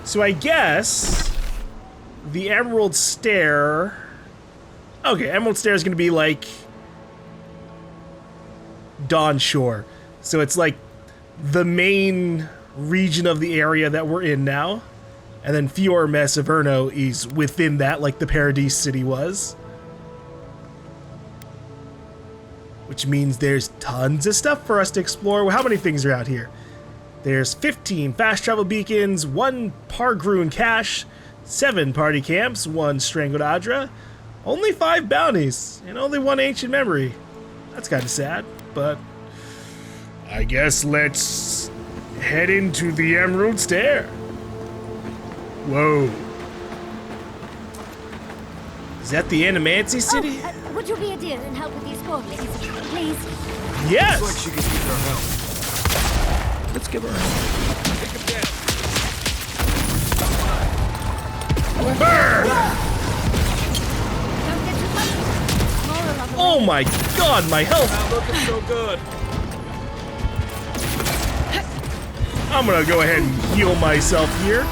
So I guess the Emerald Stair... Okay, Emerald Stair is going to be like Dawn Shore. So it's like the main region of the area that we're in now. And then Fior Mess Averno is within that, like the Paradise City was. Which means there's tons of stuff for us to explore. How many things are out here? There's 15 fast travel beacons, 1 Pargroon cache, 7 party camps, 1 strangled Adra, only 5 bounties, and only 1 ancient memory. That's kind of sad, but I guess let's head into the Emerald Stair. Whoa. Is that the Animancy City? Would you be a dear and help with these portals, please? Yes! Looks like she could use our help. Let's give her a hand. Take him down. Burn! Don't get too close. More along the Oh way. my god, my health! Not looking so good. I'm gonna go ahead and heal myself here.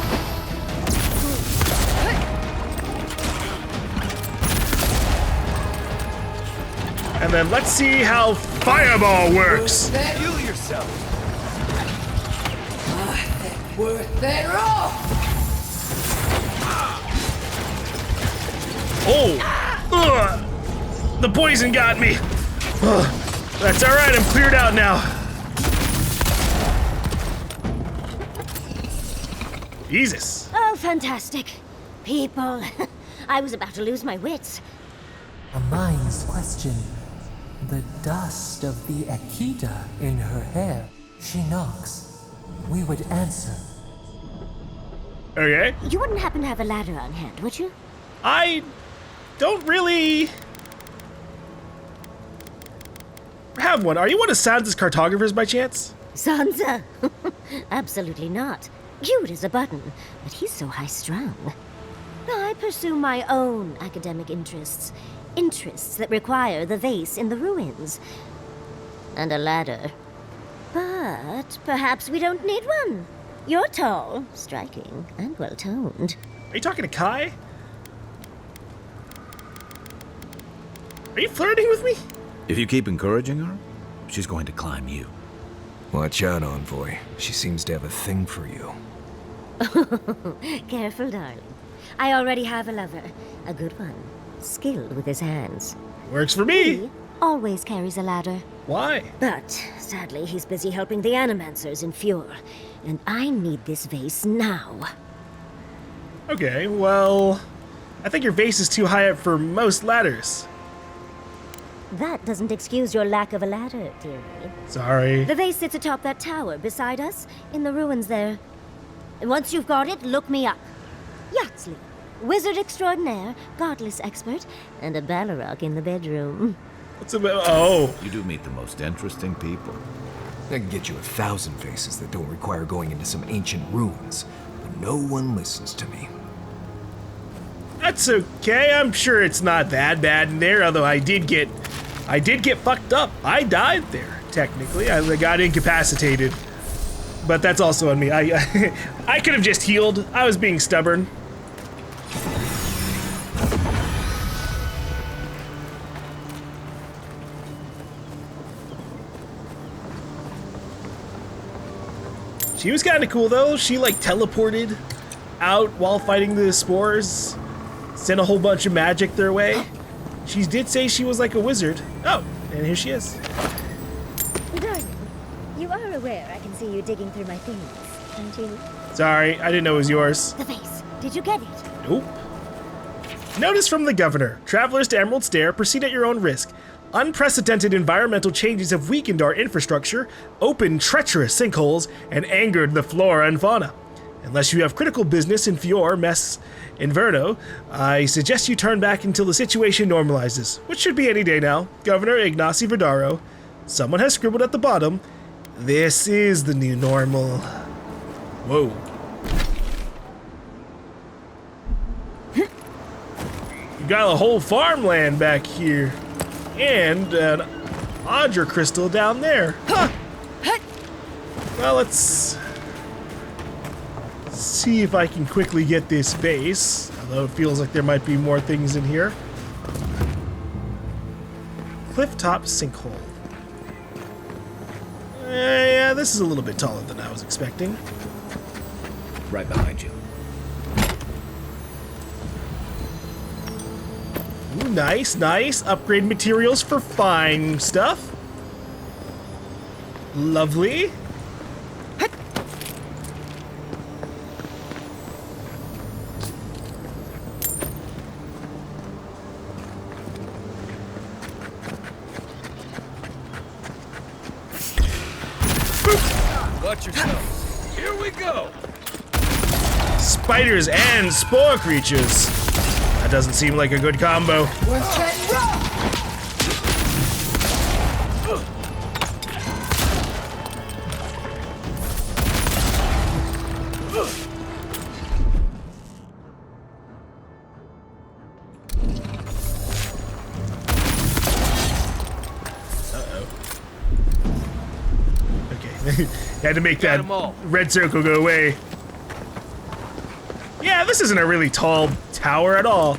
And then let's see how Fireball works. Heal yourself. Worth it all! Oh! Ugh. The poison got me. Ugh. That's alright, I'm cleared out now. Jesus. Oh, fantastic. People. I was about to lose my wits. A mind's question. The dust of the Akita in her hair. She knocks. We would answer. Okay. You wouldn't happen to have a ladder on hand, would you? I don't really have one. Are you one of Sansa's cartographers by chance? Sansa? Absolutely not. Cute as a button, but he's so high-strung. I pursue my own academic interests. Interests that require the vase in the ruins. And a ladder. But perhaps we don't need one. You're tall, striking, and well-toned. Are you talking to Kai? Are you flirting with me? If you keep encouraging her, she's going to climb you. Watch out, Envoy. She seems to have a thing for you. Careful, darling. I already have a lover. A good one. Skilled with his hands. Works for me. He always carries a ladder. Why? But, sadly, he's busy helping the Animancers in Fior. And I need this vase now. Okay, well, I think your vase is too high up for most ladders. That doesn't excuse your lack of a ladder, dearie. Sorry. The vase sits atop that tower beside us, in the ruins there. And once you've got it, look me up. Yatzli, wizard extraordinaire, godless expert, and a Balrog in the bedroom. What's about? Oh, You do meet the most interesting people. I can get you 1,000 faces that don't require going into some ancient ruins, but no one listens to me. that's okay. I'm sure it's not that bad in there. Although I did get fucked up. I died there technically. I got incapacitated, but that's also on me. I could have just healed. I was being stubborn. She was kind of cool though. She like teleported out while fighting the spores, sent a whole bunch of magic their way. She did say she was like a wizard. Oh, and here she is. Darling, you are aware I can see you digging through my things, aren't you? Sorry, I didn't know it was yours. The vase. Did you get it? Nope. Notice from the governor. Travelers to Emerald Stair, proceed at your own risk. Unprecedented environmental changes have weakened our infrastructure, opened treacherous sinkholes, and angered the flora and fauna. Unless you have critical business in Fior, Mess, Inverno, I suggest you turn back until the situation normalizes, which should be any day now. Governor Ignacy Verdaro. Someone has scribbled at the bottom, "This is the new normal." Whoa. You got a whole farmland back here. And an Audra crystal down there. Huh. Well, let's see if I can quickly get this base, although it feels like there might be more things in here. Clifftop sinkhole. Yeah, this is a little bit taller than I was expecting. Right behind you. Ooh, nice, nice. Upgrade materials for fine stuff. Lovely. Watch yourself. Here we go. Spiders and spore creatures. That doesn't seem like a good combo. Worth getting rough! Okay, had to make that red circle go away. Yeah, this isn't a really tall tower at all.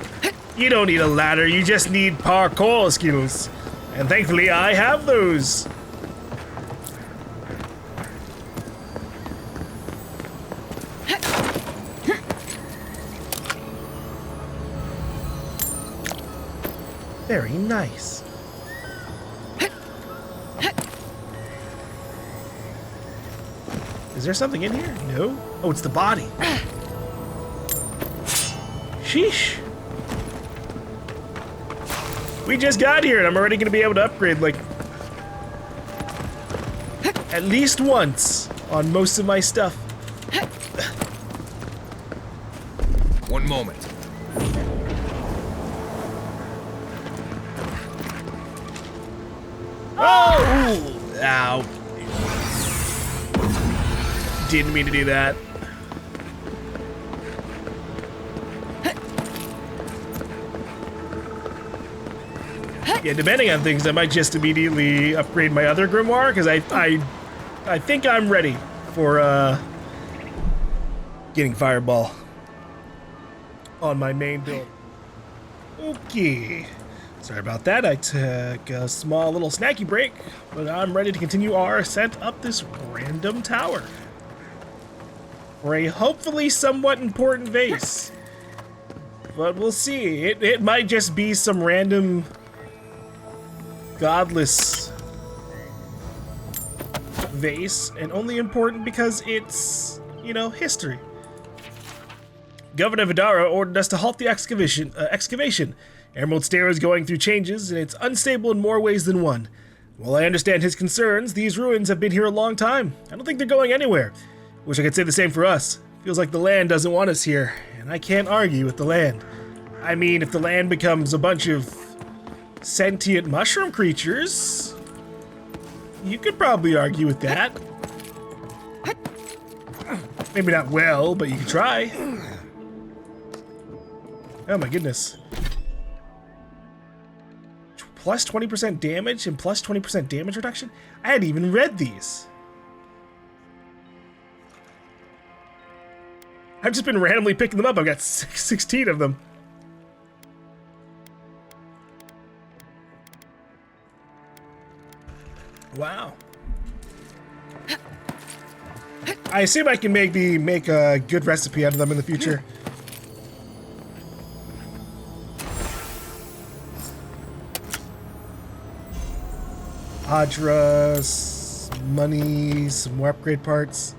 You don't need a ladder, you just need parkour skills. And thankfully, I have those. Very nice. Is there something in here? No? Oh, it's the body. Sheesh. We just got here and I'm already gonna be able to upgrade like at least once on most of my stuff. One moment. Oh! Ow. Didn't mean to do that. Yeah, depending on things, I might just immediately upgrade my other grimoire because I think I'm ready for getting Fireball on my main build. Okay. Sorry about that. I took a small little snacky break, but I'm ready to continue our ascent up this random tower for a hopefully somewhat important vase. But we'll see. It might just be some random godless vase, and only important because it's, you know, history. Governor Vidara ordered us to halt the excavation. Emerald Stair is going through changes, and it's unstable in more ways than one. While I understand his concerns, these ruins have been here a long time. I don't think they're going anywhere. Wish I could say the same for us. Feels like the land doesn't want us here, and I can't argue with the land. I mean, if the land becomes a bunch of sentient mushroom creatures, you could probably argue with that. Maybe not well, but you could try. Oh my goodness. Plus 20% damage and plus 20% damage reduction? I hadn't even read these. I've just been randomly picking them up. I've got 16 of them. Wow. I assume I can maybe make a good recipe out of them in the future. Adra, money, some more upgrade parts.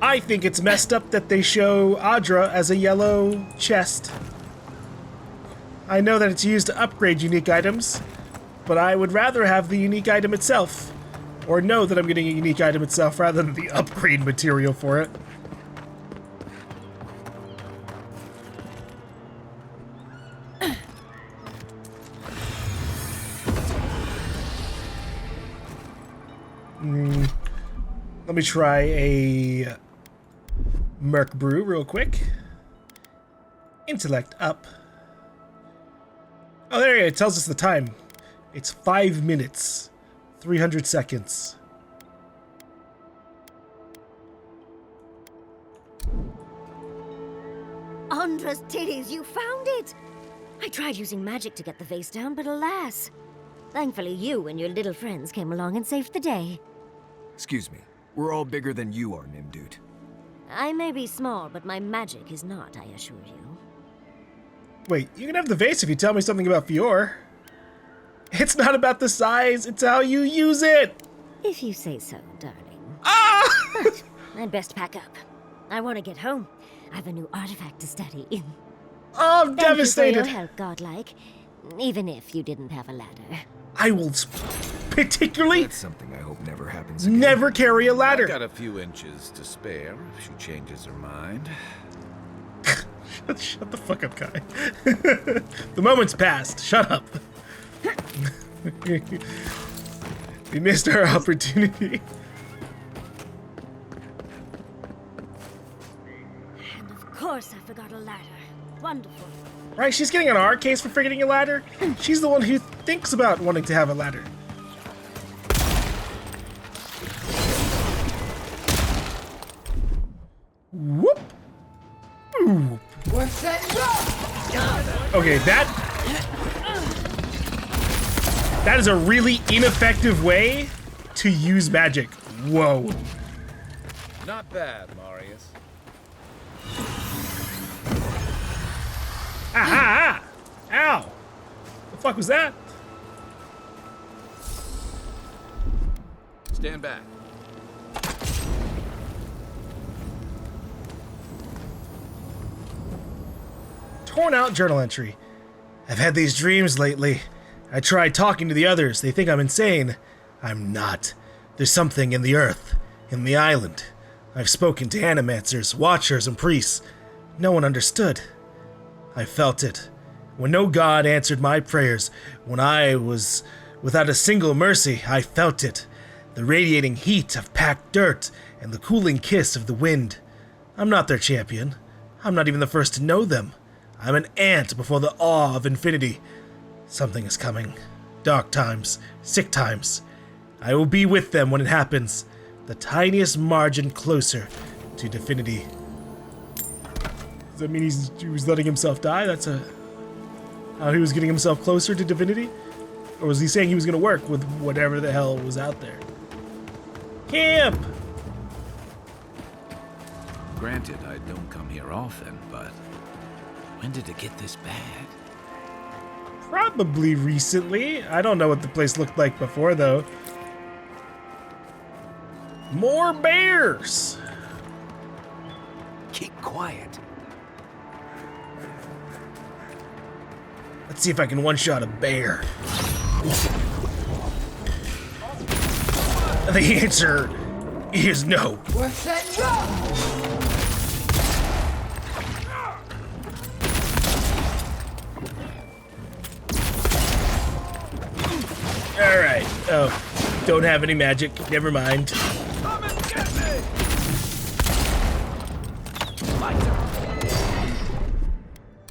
I think it's messed up that they show Adra as a yellow chest. I know that it's used to upgrade unique items, but I would rather have the unique item itself, or know that I'm getting a unique item itself rather than the upgrade material for it. Let me try a Merc Brew real quick. Intellect up. Oh, there it tells us the time. It's 5 minutes, 300 seconds. wondrous titties, you found it! I tried using magic to get the vase down, but alas. Thankfully, you and your little friends came along and saved the day. Excuse me. We're all bigger than you are, Nimdude. I may be small, but my magic is not, I assure you. Wait, you can have the vase if you tell me something about Fior. It's not about the size, it's how you use it! If you say so, darling. Ah! But I'd best pack up. I want to get home. I have a new artifact to study. Oh, I'm Thank you devastated. for your help, godlike. Even if you didn't have a ladder. I will particularly That's something I hope never happens again. never carry a I've ladder. got a few inches to spare if she changes her mind. Shut the fuck up, Kai. The moment's passed. Shut up. We missed our opportunity. And of course I forgot a ladder. Wonderful. Right, she's getting on our case for forgetting a ladder. She's the one who thinks about wanting to have a ladder. Whoop. Ooh. What's that? Okay, that is a really ineffective way to use magic. Whoa. Not bad, Marius. Ah! Ow! The fuck was that? Stand back. Torn out journal entry. I've had these dreams lately. I tried talking to the others. They think I'm insane. I'm not. There's something in the earth, in the island. I've spoken to animancers, watchers, and priests. No one understood. I felt it. When no god answered my prayers, when I was without a single mercy, I felt it. The radiating heat of packed dirt and the cooling kiss of the wind. I'm not their champion. I'm not even the first to know them. I'm an ant before the awe of infinity. Something is coming. Dark times, sick times. I will be with them when it happens. The tiniest margin closer to divinity. Does that mean he was letting himself die? That's how he was getting himself closer to divinity? Or was he saying he was going to work with whatever the hell was out there? Camp! Granted, I don't come here often, but when did it get this bad? Probably recently. I don't know what the place looked like before, though. More bears! Keep quiet. Let's see if I can one-shot a bear. The answer is no. What's that? Alright. Oh, don't have any magic. Never mind. Come and get me!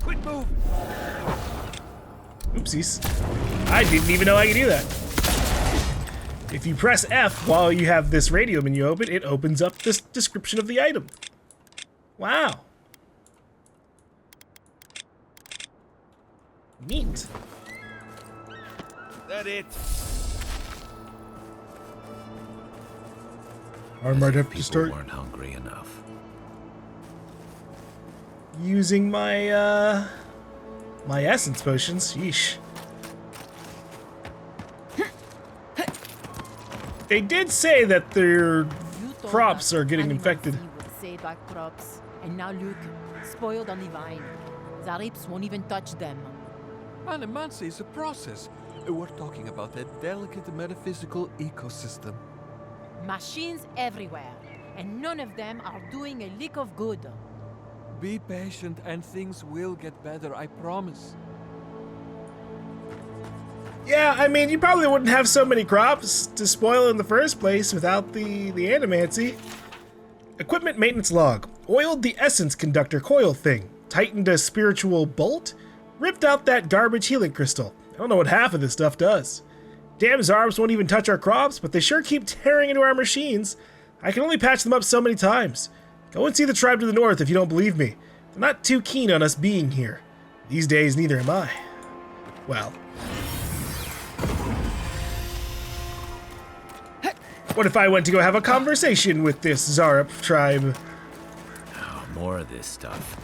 Quit moving! Oopsies. I didn't even know I could do that. If you press F while you have this radio menu open, it opens up this description of the item. Wow. Neat. That it? I might have to People start weren't hungry enough. using my my essence potions. Yeesh. They did say that their crops are getting infected. Say back crops, and now look, spoiled on the vine. Zarips won't even touch them. Animancy is a process. We're talking about a delicate metaphysical ecosystem. Machines everywhere, and none of them are doing a lick of good. Be patient and things will get better, I promise. Yeah, I mean, you probably wouldn't have so many crops to spoil in the first place without the animancy. Equipment maintenance log. Oiled the essence conductor coil thing. Tightened a spiritual bolt. Ripped out that garbage healing crystal. I don't know what half of this stuff does. Damn Zarbs won't even touch our crops, but they sure keep tearing into our machines. I can only patch them up so many times. Go and see the tribe to the north if you don't believe me. I'm not too keen on us being here. These days, neither am I. Well. What if I went to go have a conversation with this Zarup tribe? Oh, more of this stuff.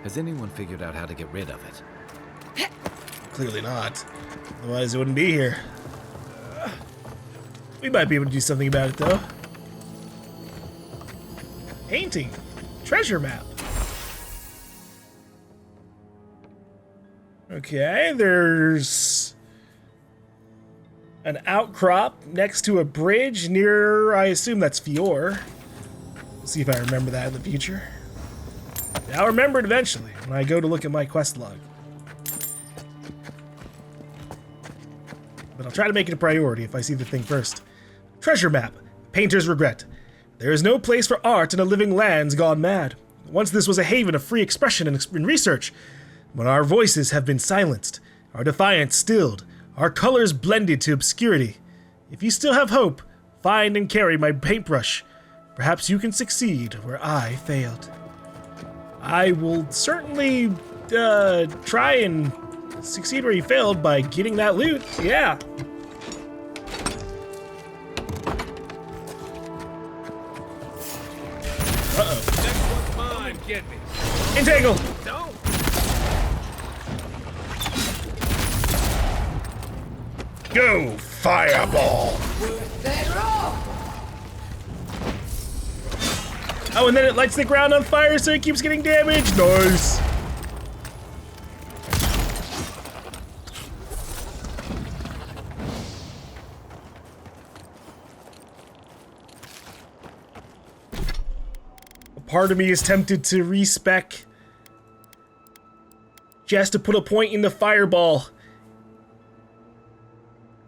Has anyone figured out how to get rid of it? Clearly not. Otherwise, it wouldn't be here. We might be able to do something about it, though. Painting. Treasure map. Okay, there's an outcrop next to a bridge near, I assume that's Fior. We'll see if I remember that in the future. I'll remember it eventually when I go to look at my quest log. But I'll try to make it a priority if I see the thing first. Treasure map. Painter's regret. There is no place for art in a living lands gone mad. Once this was a haven of free expression and research. But our voices have been silenced, our defiance stilled, our colors blended to obscurity. If you still have hope, find and carry my paintbrush. Perhaps you can succeed where I failed. I will certainly try and succeed where you failed by getting that loot. Yeah. Uh-oh. Next one's mine. Get me. Entangle. No. Go, fireball! Oh, and then it lights the ground on fire so it keeps getting damaged. Nice. A part of me is tempted to respec just to put a point in the fireball.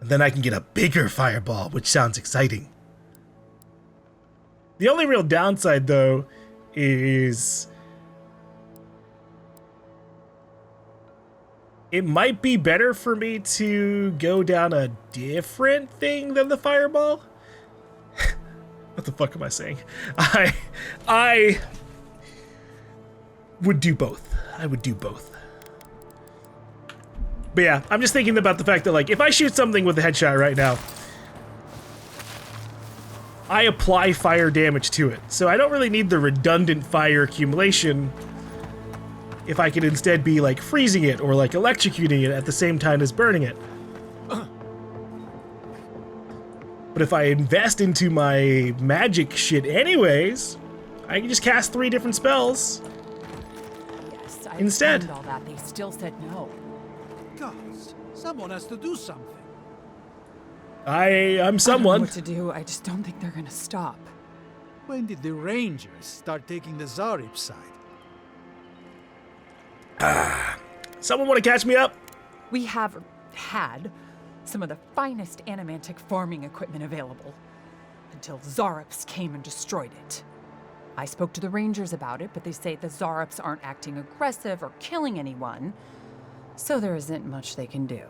And then I can get a bigger fireball, which sounds exciting. The only real downside, though, is it might be better for me to go down a different thing than the fireball. What the fuck am I saying? I would do both. I would do both. But yeah, I'm just thinking about the fact that, like, if I shoot something with a headshot right now, I apply fire damage to it. So I don't really need the redundant fire accumulation if I could instead be, like, freezing it or, like, electrocuting it at the same time as burning it. But if I invest into my magic shit anyways, I can just cast 3 different spells. Yes, I Instead. explained all that. They still said no. Gods, someone has to do something. I'm I don't know someone. what to do. I just don't think they're gonna stop. When did the Rangers start taking the Zarip side? Someone want to catch me up? We have had some of the finest animantic farming equipment available until Zarups came and destroyed it. I spoke to the Rangers about it, but they say the Zarups aren't acting aggressive or killing anyone, so there isn't much they can do.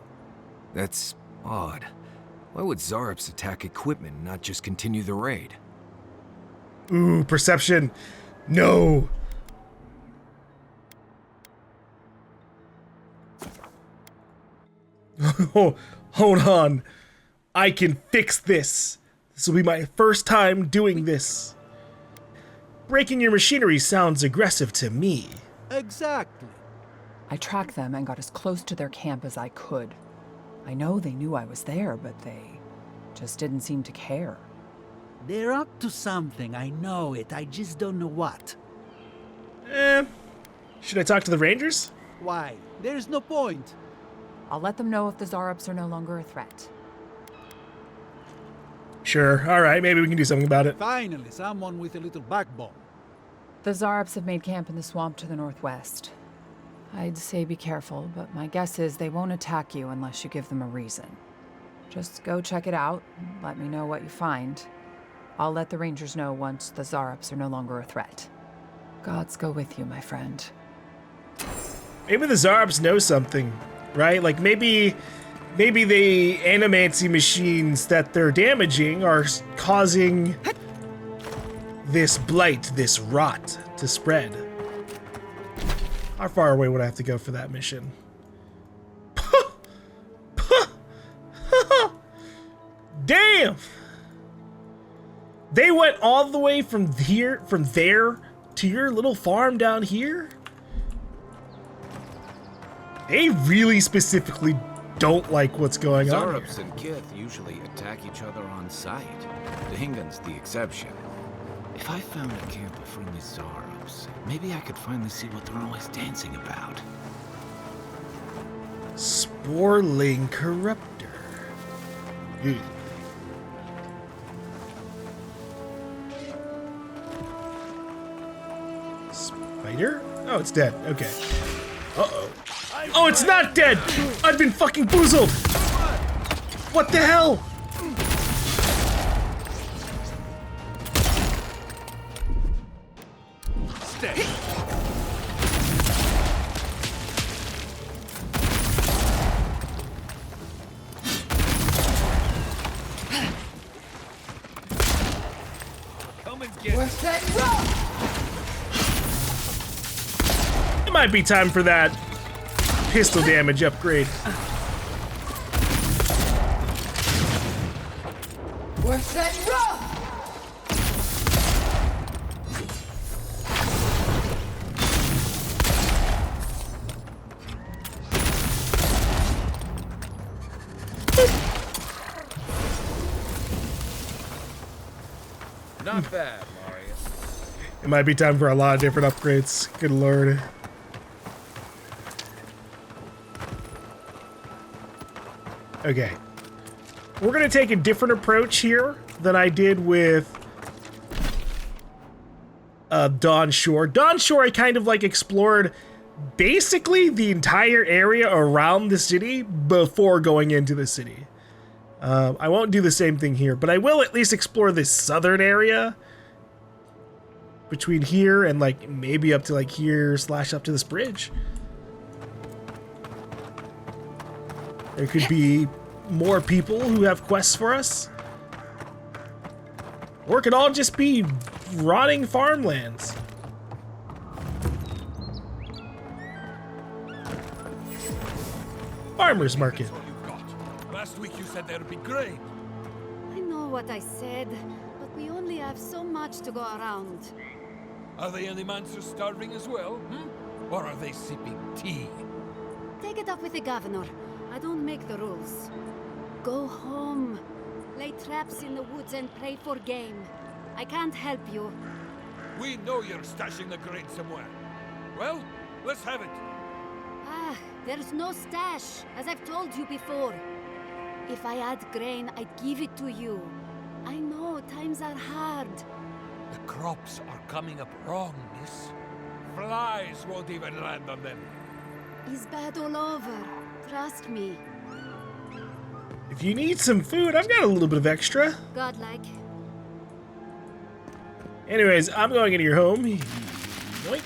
That's odd. Why would Zarups attack equipment and not just continue the raid? Ooh, perception. No. Oh, hold on. I can fix this. This will be my first time doing this. Breaking your machinery sounds aggressive to me. Exactly. I tracked them and got as close to their camp as I could. I know they knew I was there, but they just didn't seem to care. They're up to something, I know it. I just don't know what. Should I talk to the Rangers? Why? There's no point. I'll let them know if the Zarups are no longer a threat. Sure, alright, maybe we can do something about it. Finally, someone with a little backbone. The Zarups have made camp in the swamp to the northwest. I'd say be careful, but my guess is they won't attack you unless you give them a reason. Just go check it out, and let me know what you find. I'll let the Rangers know once the Zarups are no longer a threat. Gods go with you, my friend. Maybe the Zarups know something, right? Like maybe the animancy machines that they're damaging are causing this blight, this rot to spread. How far away would I have to go for that mission? Damn! They went all the way from there to your little farm down here? They really specifically don't like what's going on here. Zarups and Kith usually attack each other on sight. The Hingan's the exception. If I found a camp of friendly Zarups, maybe I could finally see what they're always dancing about. Sporling Corruptor. Ugh. Spider? Oh, it's dead. Okay. Uh-oh. Oh, it's not dead! I've been fucking boozled! What the hell? Stay. Come and get What's that rock? It might be time for that pistol damage upgrade. What's that rock? Not bad, Marius. It might be time for a lot of different upgrades. Good lord. Okay. We're gonna take a different approach here than I did with Dawn Shore. Dawn Shore, I kind of like explored basically the entire area around the city before going into the city. I won't do the same thing here, but I will at least explore this southern area between here and like maybe up to like here / up to this bridge. There could be more people who have quests for us. Or it could all just be rotting farmlands. Farmer's market. what you've got. Last week you said there'd be grain. I know what I said, but we only have so much to go around. Are the Animancers starving as well? Or are they sipping tea? Take it up with the governor. I don't make the rules. Go home. Lay traps in the woods and pray for game. I can't help you. We know you're stashing the grain somewhere. Well, let's have it. Ah, there's no stash, as I've told you before. If I had grain, I'd give it to you. I know times are hard. The crops are coming up wrong, miss. Flies won't even land on them. It's bad all over. Trust me. If you need some food, I've got a little bit of extra. Godlike. Anyways, I'm going into your home. Yoink.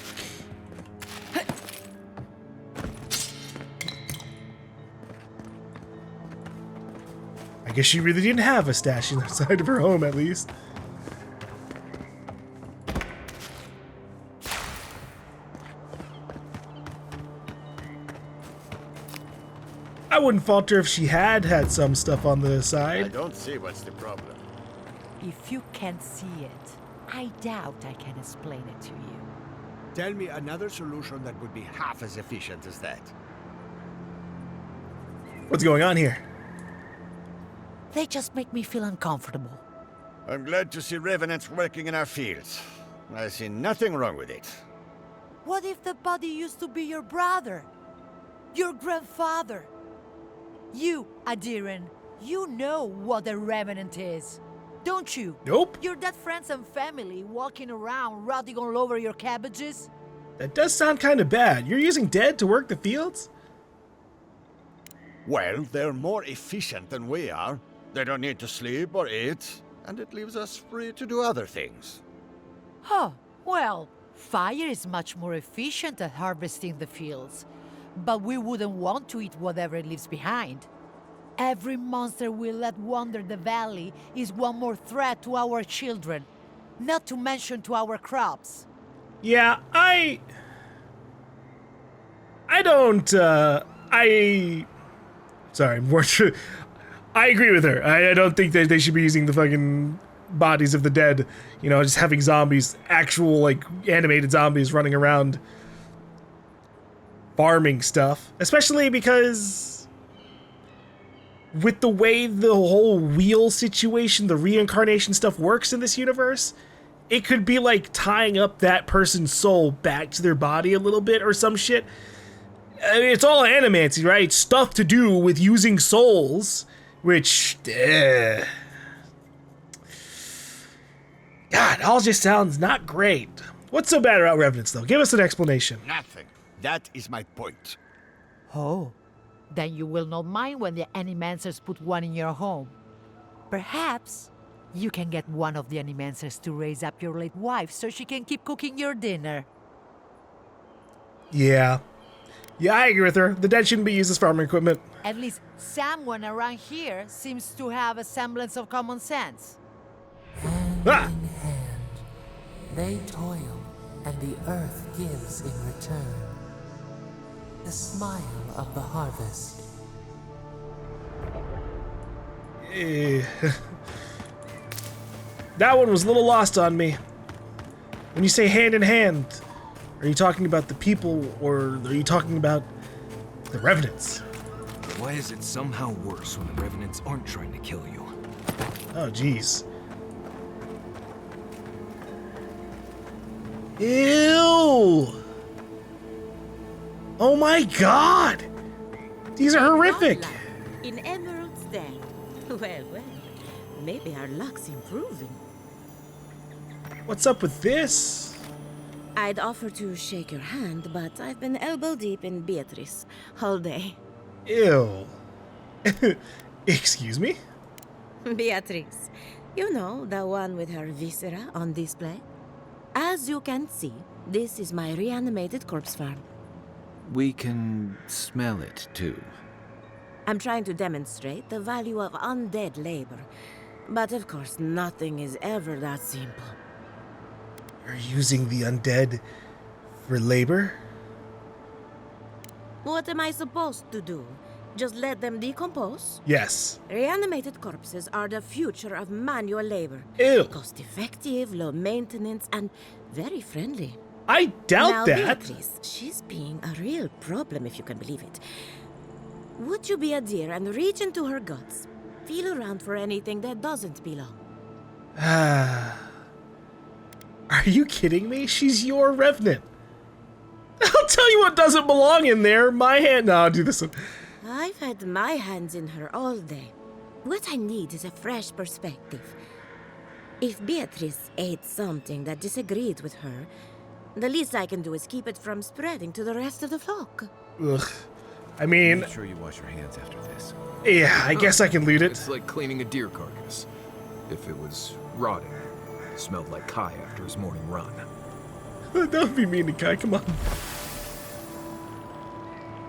I guess she really didn't have a stash inside of her home, at least. I wouldn't falter if she had some stuff on the I side. don't see what's the problem. If you can't see it, I doubt I can explain it to you. Tell me another solution that would be half as efficient as that. What's going on here? They just make me feel uncomfortable. I'm glad to see revenants working in our fields. I see nothing wrong with it. What if the body used to be your brother? Your grandfather? You, Adiran, you know what a revenant is, don't you? Nope. Your dead friends and family walking around rotting all over your cabbages? That does sound kind of bad. You're using dead to work the fields? Well, they're more efficient than we are. They don't need to sleep or eat, and it leaves us free to do other things. Oh, well, fire is much more efficient at harvesting the fields. But we wouldn't want to eat whatever it leaves behind. Every monster we let wander the valley is one more threat to our children, not to mention to our crops. Yeah, I agree with her. I don't think that they should be using the fucking bodies of the dead. You know, just having zombies, actual, like, animated zombies running around farming stuff. Especially because with the way the whole wheel situation, the reincarnation stuff works in this universe, it could be like tying up that person's soul back to their body a little bit or some shit. I mean, it's all animancy, right? Stuff to do with using souls, which, God, all just sounds not great. What's so bad about Revenants, though? Give us an explanation. Nothing. That is my point. Oh, then you will not mind when the Animancers put one in your home. Perhaps you can get one of the Animancers to raise up your late wife so she can keep cooking your dinner. Yeah. Yeah, I agree with her. The dead shouldn't be used as farming equipment. At least someone around here seems to have a semblance of common sense. Hand in hand, they toil, and the earth gives in return. The smile of the harvest. That one was a little lost on me. When you say hand in hand, are you talking about the people, or are you talking about the Revenants? Why is it somehow worse when the Revenants aren't trying to kill you? Oh, jeez. Ew! Oh my god! These are horrific! In Emerald Stair. Well, maybe our luck's improving. What's up with this? I'd offer to shake your hand, but I've been elbow deep in Beatrice all day. Ew. Excuse me? Beatrice. You know, the one with her viscera on display? As you can see, this is my reanimated corpse farm. We can smell it, too. I'm trying to demonstrate the value of undead labor. But of course, nothing is ever that simple. You're using the undead for labor? What am I supposed to do? Just let them decompose? Yes. Reanimated corpses are the future of manual labor. Ew. Cost-effective, low maintenance, and very friendly. I doubt now, that. Beatrice, she's being a real problem, if you can believe it. Would you be a dear and reach into her guts? Feel around for anything that doesn't belong. Are you kidding me? She's your Revenant. I'll tell you what doesn't belong in there. My hand. No, I'll do this one. I've had my hands in her all day. What I need is a fresh perspective. If Beatrice ate something that disagreed with her, the least I can do is keep it from spreading to the rest of the flock. Ugh. I mean... Make sure you wash your hands after this. Yeah, I guess I can loot it. It's like cleaning a deer carcass. If it was rotting, smelled like Kai after his morning run. That would be mean to Kai, come on.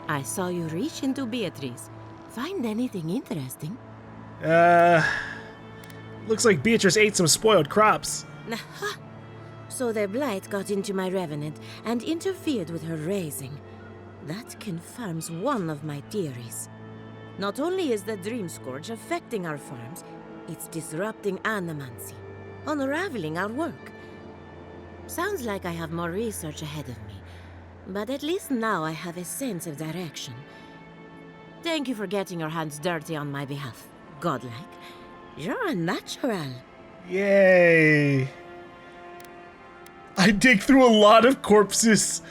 I saw you reach into Beatrice. Find anything interesting? Looks like Beatrice ate some spoiled crops. So the blight got into my Revenant and interfered with her raising. That confirms one of my theories. Not only is the Dream Scourge affecting our farms, it's disrupting animancy, unraveling our work. Sounds like I have more research ahead of me, but at least now I have a sense of direction. Thank you for getting your hands dirty on my behalf, godlike. You're a natural. Yay. I dig through a lot of corpses.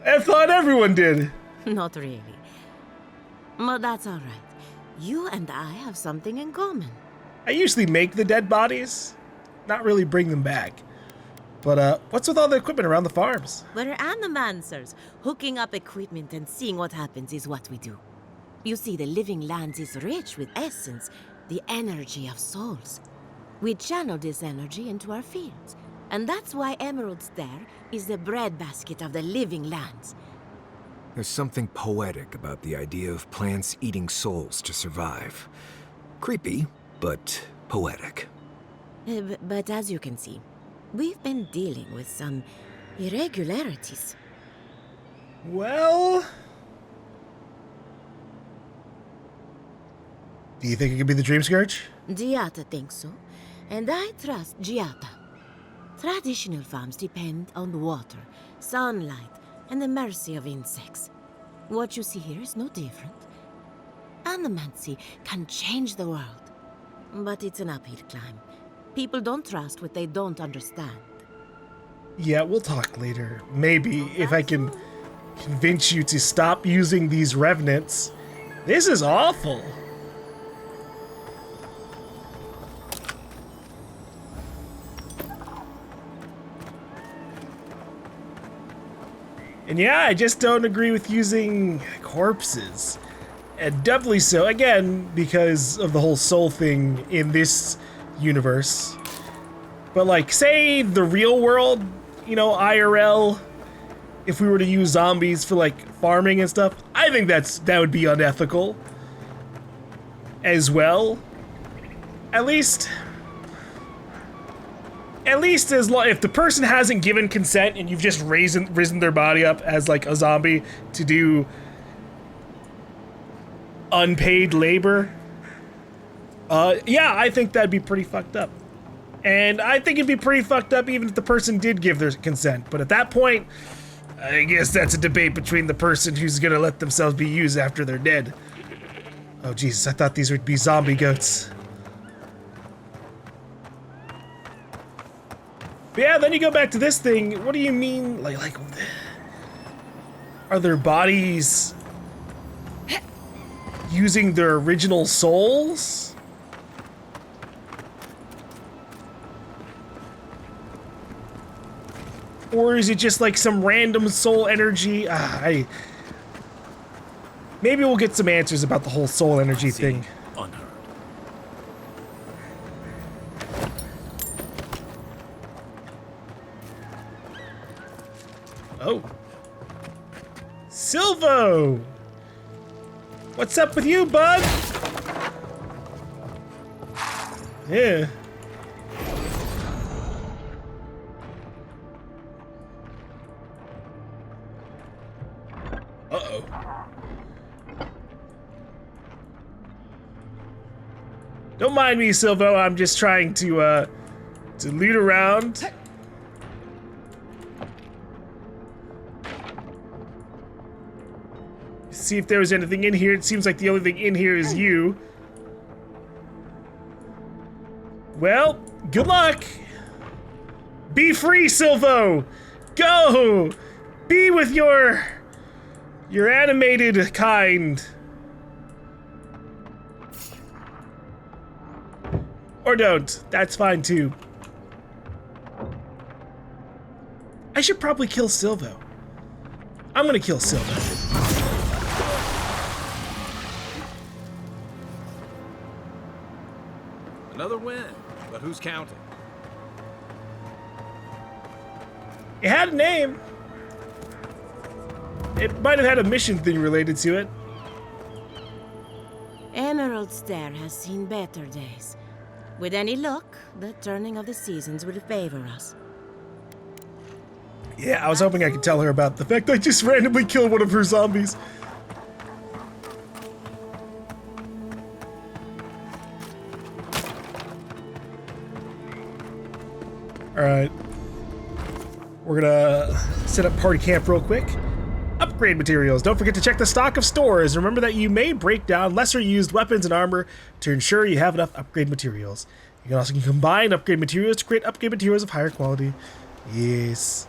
I thought everyone did. Not really. But that's all right. You and I have something in common. I usually make the dead bodies, not really bring them back. But what's with all the equipment around the farms? We're animancers. Hooking up equipment and seeing what happens is what we do. You see, the living lands is rich with essence, the energy of souls. We channel this energy into our fields. And that's why Emerald Stair is the breadbasket of the living lands. There's something poetic about the idea of plants eating souls to survive. Creepy, but poetic. But as you can see, we've been dealing with some irregularities. Well, Do you think it could be the Dream Scourge? Giata thinks so, and I trust Giata. Traditional farms depend on water, sunlight, and the mercy of insects. What you see here is no different. Animancy can change the world, but it's an uphill climb. People don't trust what they don't understand. Yeah, we'll talk later. Maybe if I can convince you to stop using these revenants. This is awful. And yeah, I just don't agree with using corpses. And doubly so, again, because of the whole soul thing in this universe. But like, say the real world, you know, IRL, if we were to use zombies for like farming and stuff, I think that would be unethical as well. At least as long if the person hasn't given consent and you've just risen their body up as like a zombie to do unpaid labor, yeah, I think that'd be pretty fucked up. And I think it'd be pretty fucked up even if the person did give their consent. But at that point, I guess that's a debate between the person who's gonna let themselves be used after they're dead. Oh Jesus, I thought these would be zombie goats. But yeah, then you go back to this thing. What do you mean? Like, are their bodies using their original souls? Or is it just like some random soul energy? Maybe we'll get some answers about the whole soul energy thing. Unheard. Oh. Silvo! What's up with you, bud? Yeah. Uh-oh. Don't mind me, Silvo. I'm just trying to loot around. See if there was anything in here. It seems like the only thing in here is you. Well, good luck. Be free, Silvo. Go. Be with your animated kind. Or don't. That's fine too. I should probably kill Silvo. I'm gonna kill Silvo. Another win, but who's counting? It had a name. It might have had a mission thing related to it. Emerald Stair has seen better days. With any luck, the turning of the seasons will favor us. Yeah, I was hoping I could tell her about the fact I just randomly killed one of her zombies. Alright. We're gonna set up party camp real quick. Upgrade materials. Don't forget to check the stock of stores. Remember that you may break down lesser used weapons and armor to ensure you have enough upgrade materials. You can also combine upgrade materials to create upgrade materials of higher quality. Yes.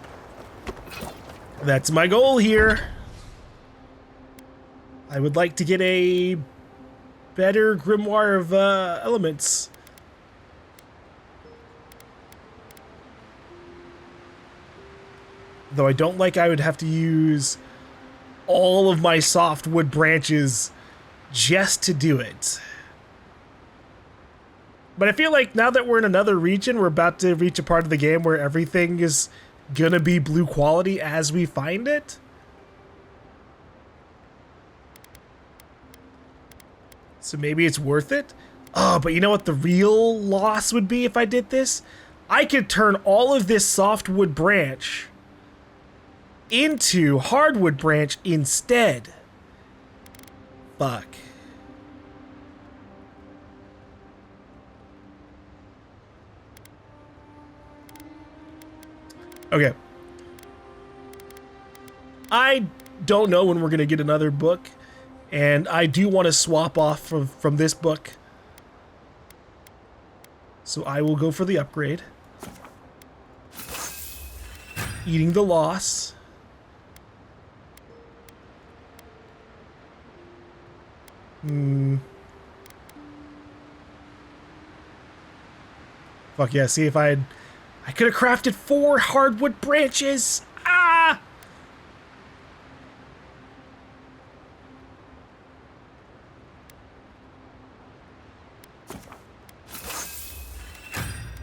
That's my goal here. I would like to get a better grimoire of elements. Though I don't like I would have to use all of my softwood branches just to do it. But I feel like now that we're in another region, we're about to reach a part of the game where everything is gonna be blue quality as we find it. So maybe it's worth it. Oh, but you know what the real loss would be if I did this? I could turn all of this softwood branch into hardwood branch instead. Fuck. Okay. I don't know when we're going to get another book, and I do want to swap off from this book. So I will go for the upgrade. Eating the loss. Fuck yeah, see if I could have crafted 4 hardwood branches. Ah!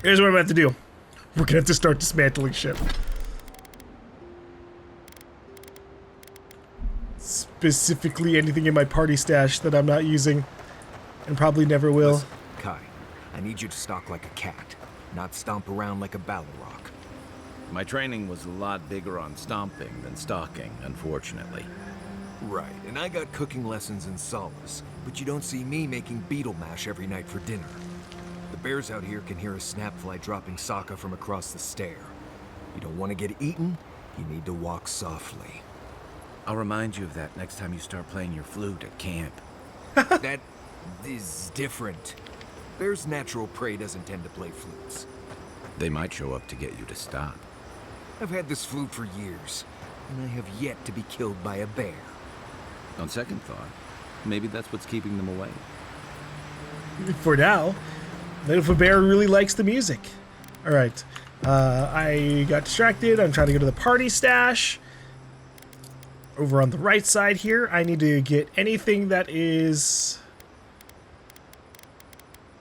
Here's what I'm about to do. We're gonna have to start dismantling shit. Specifically anything in my party stash that I'm not using and probably never will. Listen, Kai, I need you to stalk like a cat, not stomp around like a battle rock. My training was a lot bigger on stomping than stalking, unfortunately. Right, and I got cooking lessons in Solace, but you don't see me making beetle mash every night for dinner. The bears out here can hear a snapfly dropping Sokka from across the stair. You don't want to get eaten, you need to walk softly. I'll remind you of that next time you start playing your flute at camp. That is different. Bear's natural prey doesn't tend to play flutes. They might show up to get you to stop. I've had this flute for years, and I have yet to be killed by a bear. On second thought, maybe that's what's keeping them away. For now. Then if a bear really likes the music. Alright. I got distracted. I'm trying to go to the party stash. Over on the right side here, I need to get anything that is...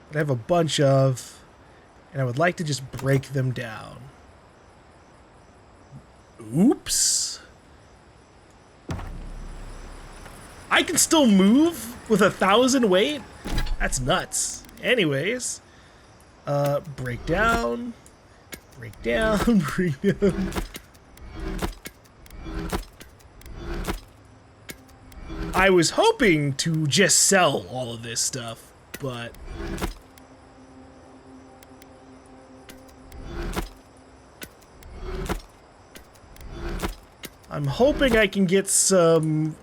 that I have a bunch of. And I would like to just break them down. Oops. I can still move with 1,000 weight? That's nuts. Anyways. Break down. Break down. Break down. I was hoping to just sell all of this stuff, but... I'm hoping I can get some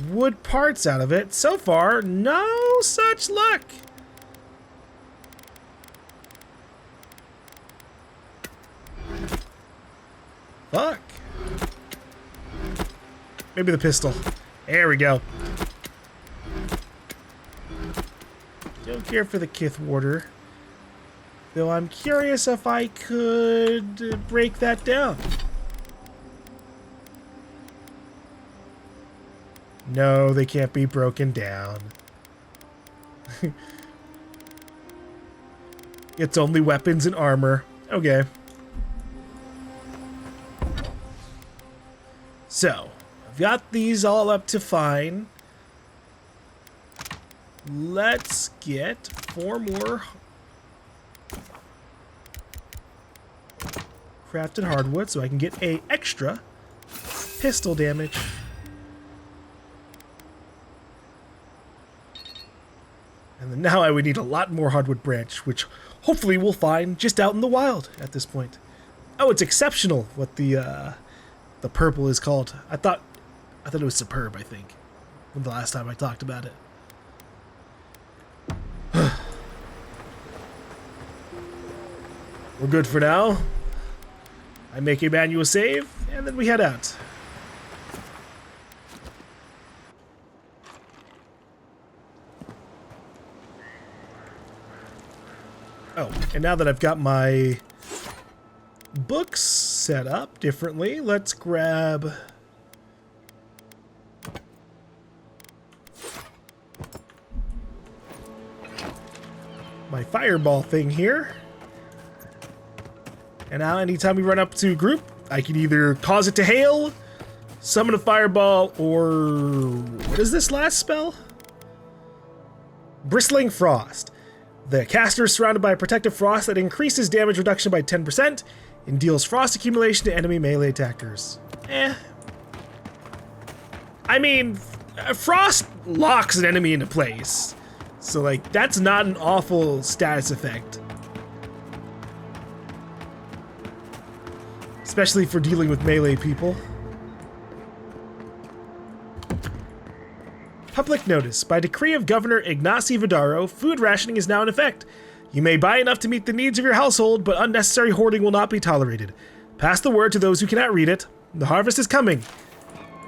wood parts out of it. So far, no such luck. Fuck. Maybe the pistol. There we go. Don't care for the Kith Warder. Though I'm curious if I could break that down. No, they can't be broken down. It's only weapons and armor. Okay. So, I've got these all up to fine. Let's get 4 more crafted hardwood so I can get a extra pistol damage. And then now I would need a lot more hardwood branch, which hopefully we'll find just out in the wild at this point. Oh, it's exceptional what the purple is called. I thought it was superb, I think, from the last time I talked about it. We're good for now. I make a manual save, and then we head out. Oh, and now that I've got my books set up differently, let's grab my fireball thing here. And now anytime we run up to a group, I can either cause it to hail, summon a fireball, or what is this last spell? Bristling Frost. The caster is surrounded by a protective frost that increases damage reduction by 10% and deals frost accumulation to enemy melee attackers. I mean, frost locks an enemy into place. So, like, that's not an awful status effect. especially for dealing with melee people. Public notice. By decree of Governor Ignacy Vidaro, food rationing is now in effect. You may buy enough to meet the needs of your household, but unnecessary hoarding will not be tolerated. Pass the word to those who cannot read it. The harvest is coming.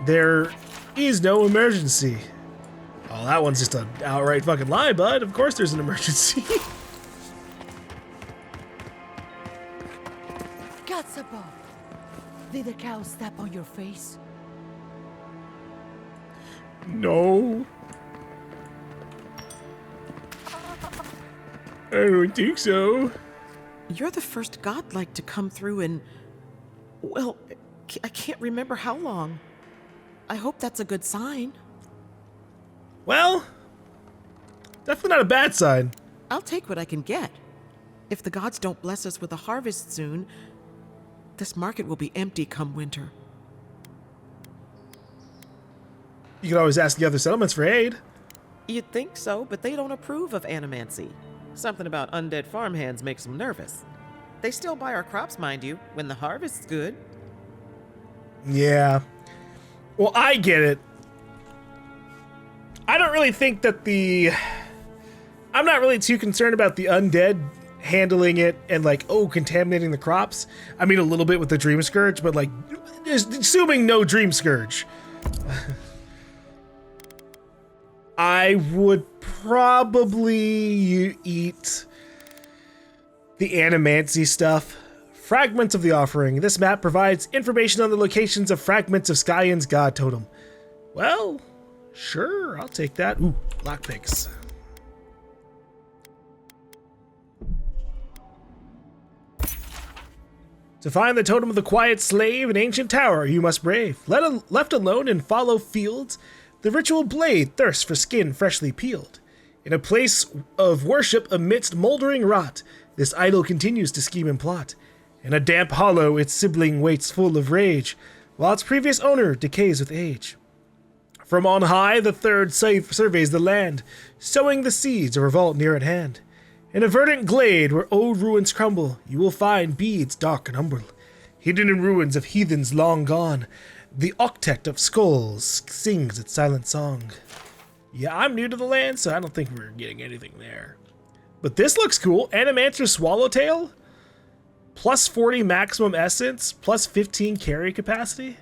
There is no emergency. Oh, that one's just an outright fucking lie, bud. Of course there's an emergency. Gods above. Did the cow step on your face? No. I don't think so. You're the first godlike to come through in, well, I can't remember how long. I hope that's a good sign. Well, definitely not a bad sign. I'll take what I can get. If the gods don't bless us with a harvest soon, this market will be empty come winter. You can always ask the other settlements for aid. You'd think so, but they don't approve of animancy. Something about undead farmhands makes them nervous. They still buy our crops, mind you, when the harvest's good. Yeah. Well, I get it. I don't really think that I'm not really too concerned about the undead handling it and like, oh, contaminating the crops. I mean, a little bit with the Dream Scourge, but like, assuming no Dream Scourge. I would probably eat the animancy stuff. Fragments of the offering. This map provides information on the locations of fragments of Skyen's god totem. Well, sure, I'll take that. Ooh, lockpicks. To find the totem of the quiet slave in ancient tower, you must brave. Left alone in fallow fields, the ritual blade thirsts for skin freshly peeled. In a place of worship amidst moldering rot, this idol continues to scheme and plot. In a damp hollow, its sibling waits full of rage, while its previous owner decays with age. From on high, the third surveys the land, sowing the seeds of revolt near at hand. In a verdant glade where old ruins crumble, you will find beads dark and umbral. Hidden in ruins of heathens long gone, the octet of skulls sings its silent song. Yeah, I'm new to the land, so I don't think we're getting anything there. But this looks cool. Animancer Swallowtail? Plus 40 maximum essence, plus 15 carry capacity.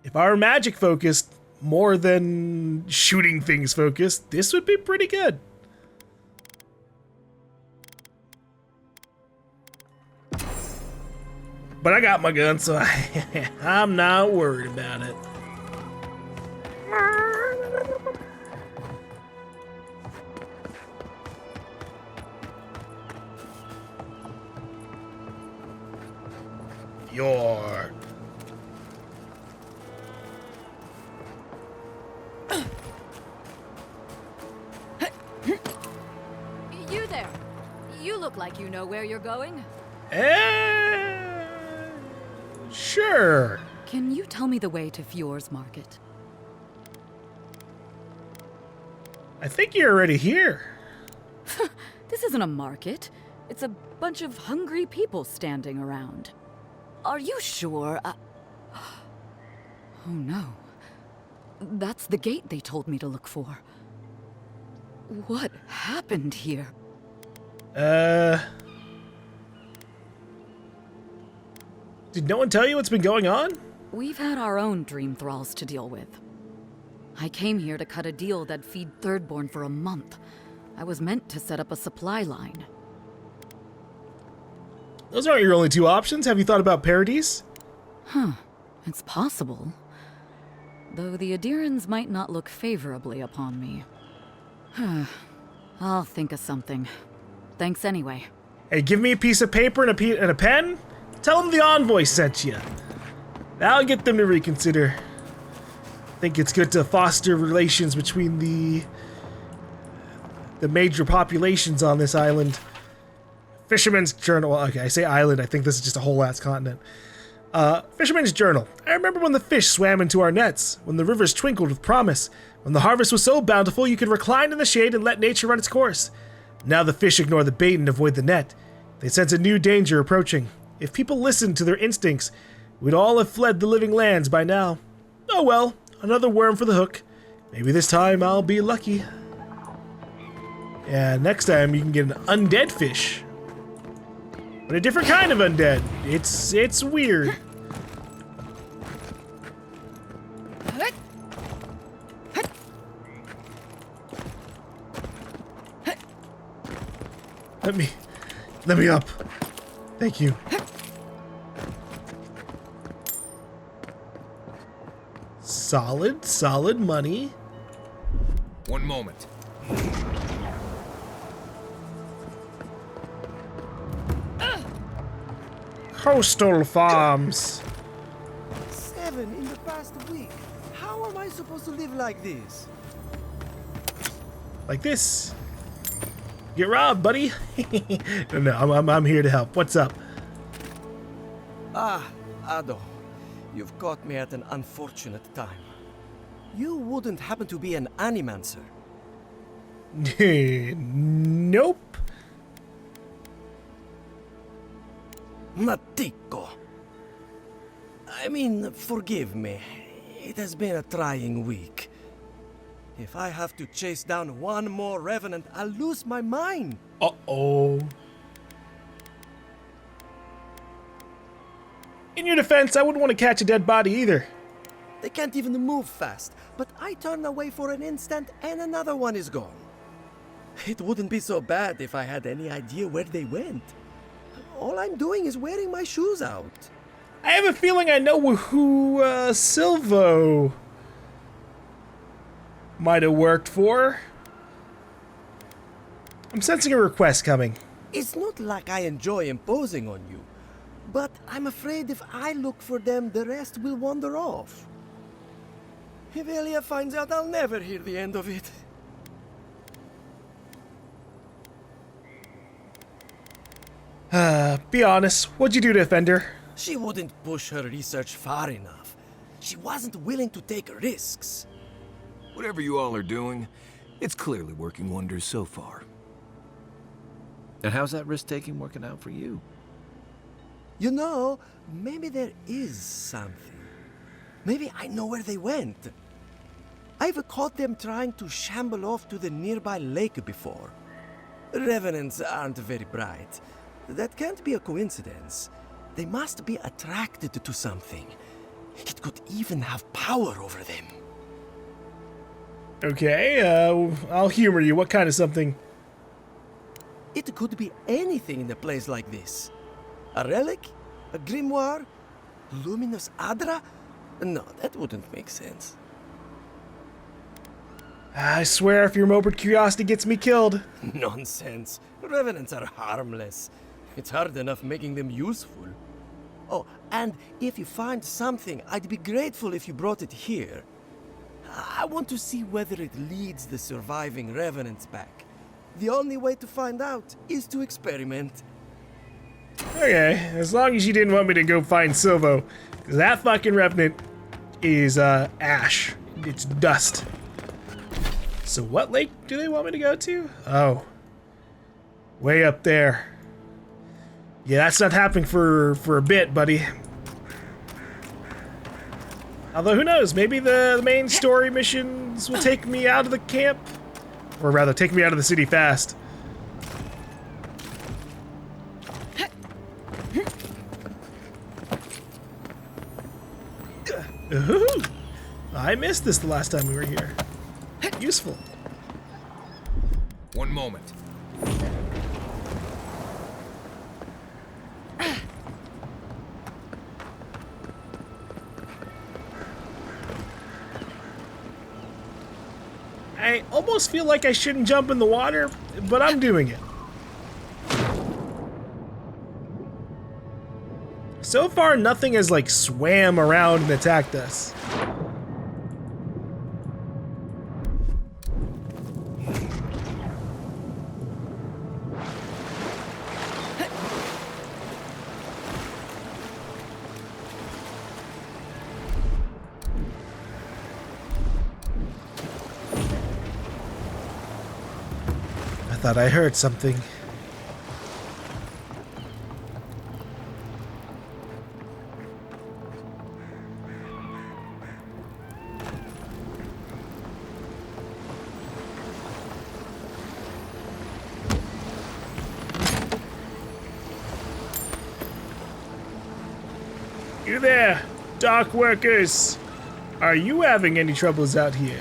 If I were magic focused, more than shooting things focused, this would be pretty good. But I got my gun, so I'm not worried about it. You there. You look like you know where you're going. Sure. Can you tell me the way to Fjord's market? I think you're already here. This isn't a market. It's a bunch of hungry people standing around. Are you sure? Oh no. That's the gate they told me to look for. What happened here? Did no one tell you what's been going on? We've had our own dream thralls to deal with. I came here to cut a deal that'd feed Thirdborn for a month. I was meant to set up a supply line. Those aren't your only two options. Have you thought about Paradise? Huh. It's possible. Though the Adirans might not look favorably upon me. I'll think of something. Thanks anyway. Hey, give me a piece of paper and a pen? Tell them the envoy sent you. That'll get them to reconsider. I think it's good to foster relations between the major populations on this island. Fisherman's Journal. Well, okay, I say island. I think this is just a whole ass continent. Fisherman's Journal. I remember when the fish swam into our nets, when the rivers twinkled with promise, when the harvest was so bountiful you could recline in the shade and let nature run its course. Now the fish ignore the bait and avoid the net. They sense a new danger approaching. If people listened to their instincts, we'd all have fled the living lands by now. Oh well, another worm for the hook. Maybe this time I'll be lucky. Yeah, next time you can get an undead fish. But a different kind of undead. It's weird. Let me up. Thank you. Solid money. One moment. Coastal farms. 7 in the past week. How am I supposed to live like this? Like this. Get robbed, buddy. No, I'm here to help. What's up? Ah, Ado. You've caught me at an unfortunate time. You wouldn't happen to be an animancer? Nope. Matiko. I mean, forgive me. It has been a trying week. If I have to chase down one more Revenant, I'll lose my mind. Uh-oh. In your defense, I wouldn't want to catch a dead body either. They can't even move fast, but I turn away for an instant and another one is gone. It wouldn't be so bad if I had any idea where they went. All I'm doing is wearing my shoes out. I have a feeling I know who Silvo might have worked for. I'm sensing a request coming. It's not like I enjoy imposing on you, but I'm afraid if I look for them, the rest will wander off. If Elia finds out, I'll never hear the end of it. Be honest, what'd you do to offend her? She wouldn't push her research far enough. She wasn't willing to take risks. Whatever you all are doing, it's clearly working wonders so far. And how's that risk-taking working out for you? You know, maybe there is something. Maybe I know where they went. I've caught them trying to shamble off to the nearby lake before. Revenants aren't very bright. That can't be a coincidence. They must be attracted to something. It could even have power over them. Okay, I'll humor you. What kind of something? It could be anything in a place like this. A relic? A grimoire? Luminous Adra? No, that wouldn't make sense. I swear if your morbid curiosity gets me killed. Nonsense. Revenants are harmless. It's hard enough making them useful. Oh, and if you find something, I'd be grateful if you brought it here. I want to see whether it leads the surviving Revenants back. The only way to find out is to experiment. Okay, as long as you didn't want me to go find Silvo. Because that fucking Revenant is, ash. It's dust. So what lake do they want me to go to? Oh. Way up there. Yeah, that's not happening for a bit, buddy. Although, who knows? Maybe the main story missions will take me out of the camp. Or rather, take me out of the city fast. Ooh, I missed this the last time we were here. Useful. One moment. I almost feel like I shouldn't jump in the water, but I'm doing it. So far, nothing has, like, swam around and attacked us. I thought I heard something. You there, dock workers. Are you having any troubles out here?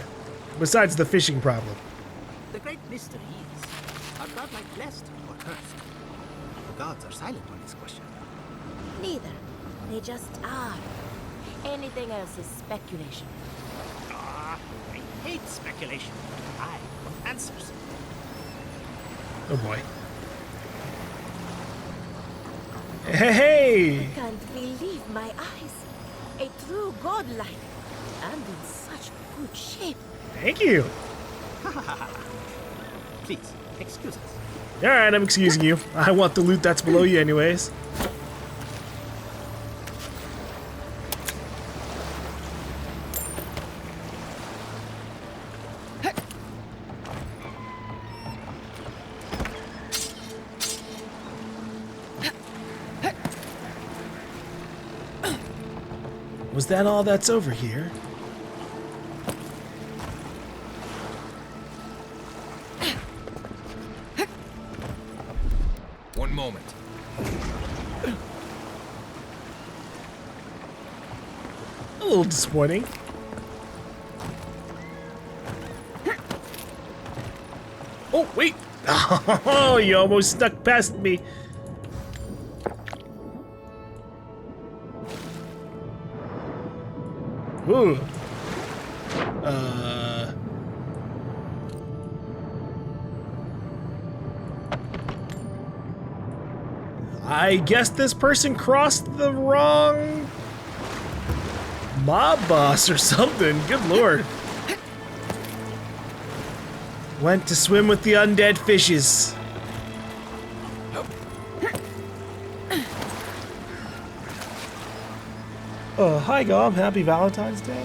Besides the fishing problem. The great mystery is, are godlike blessed or cursed? The gods are silent on this question. Neither. They just are. Anything else is speculation. Ah, I hate speculation. I want answers. Oh boy. Hey! I can't believe my eyes. A true godlike. And in such good shape. Thank you. Please, excuse us. Alright, I'm excusing you. I want the loot that's below you anyways. Was that all that's over here? One moment. A little disappointing. Oh, wait! Oh, you almost snuck past me. Ooh. I guess this person crossed the wrong mob boss or something. Good lord. Went to swim with the undead fishes. Hi GaLm, happy Valentine's Day.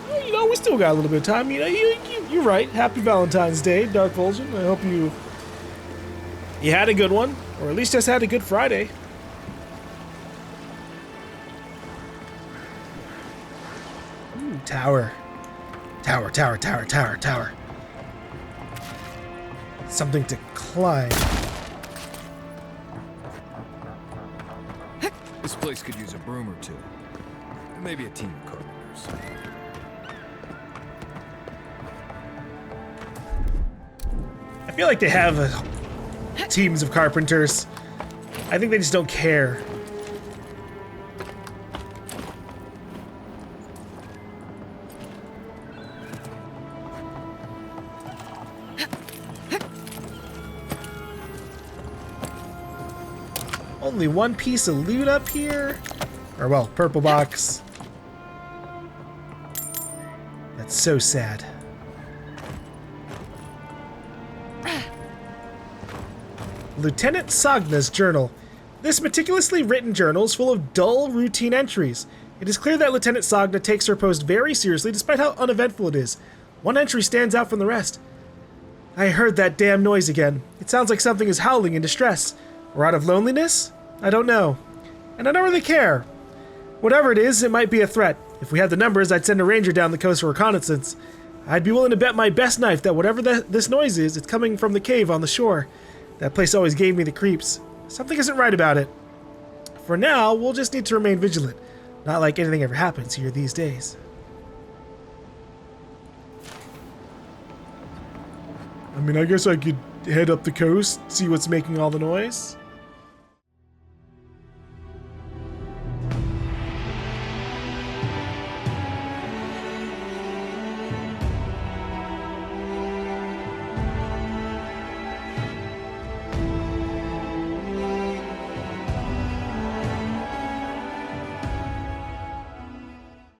Well, you know, we still got a little bit of time. You know, you're right. Happy Valentine's Day, Dark Vulcan. I hope you had a good one, or at least just had a good Friday. Ooh, tower. Tower, tower, tower, tower, tower. Something to climb. This place could use a broom or two. Maybe a team of carpenters. I feel like they have teams of carpenters. I think they just don't care. Only one piece of loot up here? Or, well, purple box. That's so sad. Lieutenant Sagna's journal. This meticulously written journal is full of dull, routine entries. It is clear that Lieutenant Sagna takes her post very seriously, despite how uneventful it is. One entry stands out from the rest. I heard that damn noise again. It sounds like something is howling in distress. Or out of loneliness? I don't know. And I don't really care. Whatever it is, it might be a threat. If we had the numbers, I'd send a ranger down the coast for reconnaissance. I'd be willing to bet my best knife that whatever this noise is, it's coming from the cave on the shore. That place always gave me the creeps. Something isn't right about it. For now, we'll just need to remain vigilant. Not like anything ever happens here these days. I mean, I guess I could head up the coast, see what's making all the noise.